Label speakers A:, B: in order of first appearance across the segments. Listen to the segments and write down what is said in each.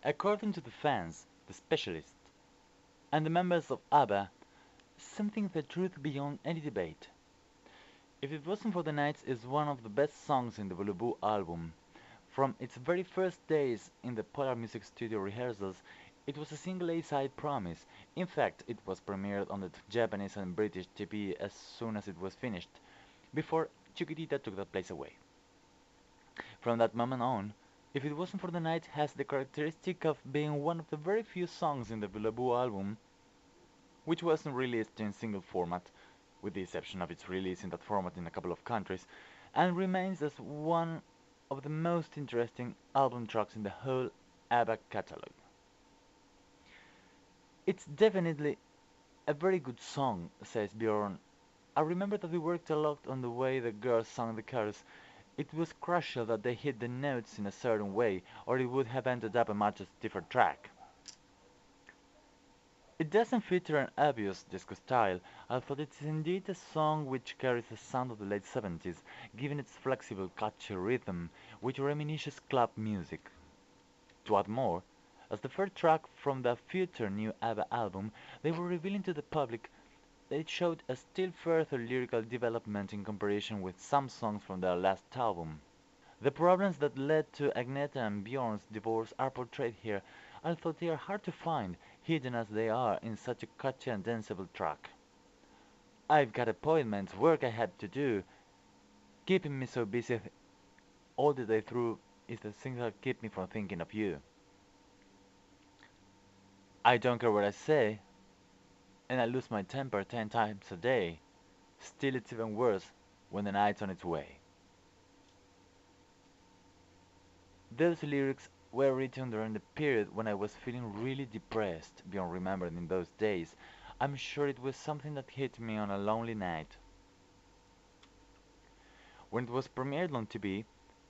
A: According to the fans, the specialists, and the members of ABBA, something the truth beyond any debate. If It Wasn't for the Nights is one of the best songs in the Voulez-Vous album. From its very first days in the Polar Music Studio rehearsals, it was a single A-side promise. In fact, it was premiered on the Japanese and British TV as soon as it was finished, before Chiquitita took that place away. From that moment on, If It Wasn't for the Night has the characteristic of being one of the very few songs in the Voulez-Vous album which wasn't released in single format, with the exception of its release in that format in a couple of countries, and remains as one of the most interesting album tracks in the whole ABBA catalog. It's definitely a very good song, says Bjorn. I remember that we worked a lot on the way the girls sang the chorus. It was crucial that they hit the notes in a certain way, or it would have ended up a much different track. It doesn't feature an obvious disco style, although it is indeed a song which carries the sound of the late 70s, given its flexible, catchy rhythm, which reminisces club music. To add more, as the first track from the future new ABBA album, they were revealing to the public that it showed a still further lyrical development in comparison with some songs from their last album. The problems that led to Agneta and Bjorn's divorce are portrayed here, although they are hard to find, hidden as they are in such a catchy and danceable track. I've got appointments, work I had to do. Keeping me so busy all the day through is the thing that keep me from thinking of you. I don't care what I say, and I lose my temper 10 times a day. Still, it's even worse when the night's on its way. Those lyrics were written during the period when I was feeling really depressed, beyond remembering in those days. I'm sure it was something that hit me on a lonely night. When it was premiered on TV,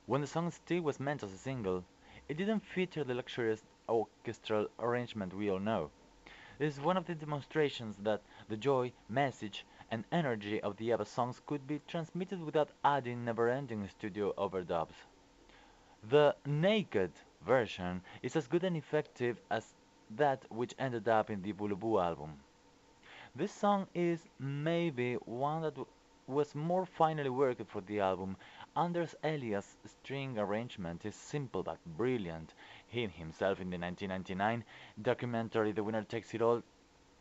A: when the song still was meant as a single, it didn't feature the luxurious orchestral arrangement we all know. This is one of the demonstrations that the joy, message, and energy of the ABBA songs could be transmitted without adding never-ending studio overdubs. The naked version is as good and effective as that which ended up in the Voulez-Vous album. This song is maybe one that was more finely worked for the album. Anders Elias' string arrangement is simple but brilliant. He himself in the 1999 documentary The Winner Takes It All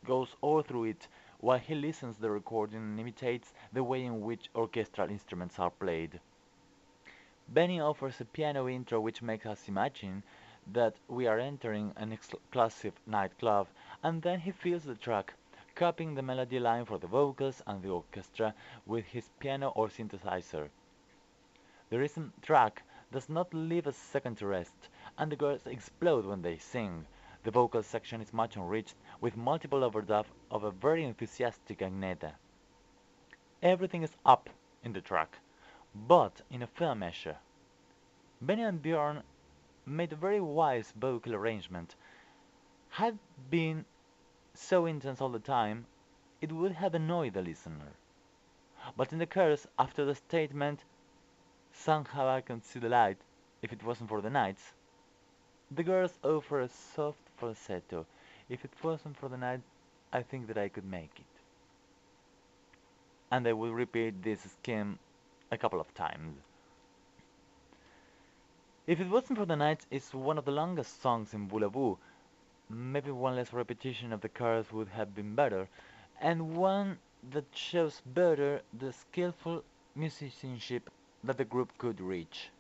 A: goes all through it while he listens the recording and imitates the way in which orchestral instruments are played. Benny offers a piano intro which makes us imagine that we are entering an exclusive nightclub, and then he fills the track, copying the melody line for the vocals and the orchestra with his piano or synthesizer. The rhythm track does not leave a second to rest, and the girls explode when they sing. The vocal section is much enriched with multiple overdubs of a very enthusiastic Agneta. Everything is up in the track, but in a fair measure. Benny and Bjorn made a very wise vocal arrangement. Had been so intense all the time, it would have annoyed the listener. But in the chorus, after the statement, "Somehow I can see the light if it wasn't for the nights," the girls offer a soft falsetto. "If it wasn't for the night, I think that I could make it." And they will repeat this scheme a couple of times. If It Wasn't for the Nights is one of the longest songs in Voulez-Vous. Maybe one less repetition of the chorus would have been better, and one that shows better the skillful musicianship that the group could reach.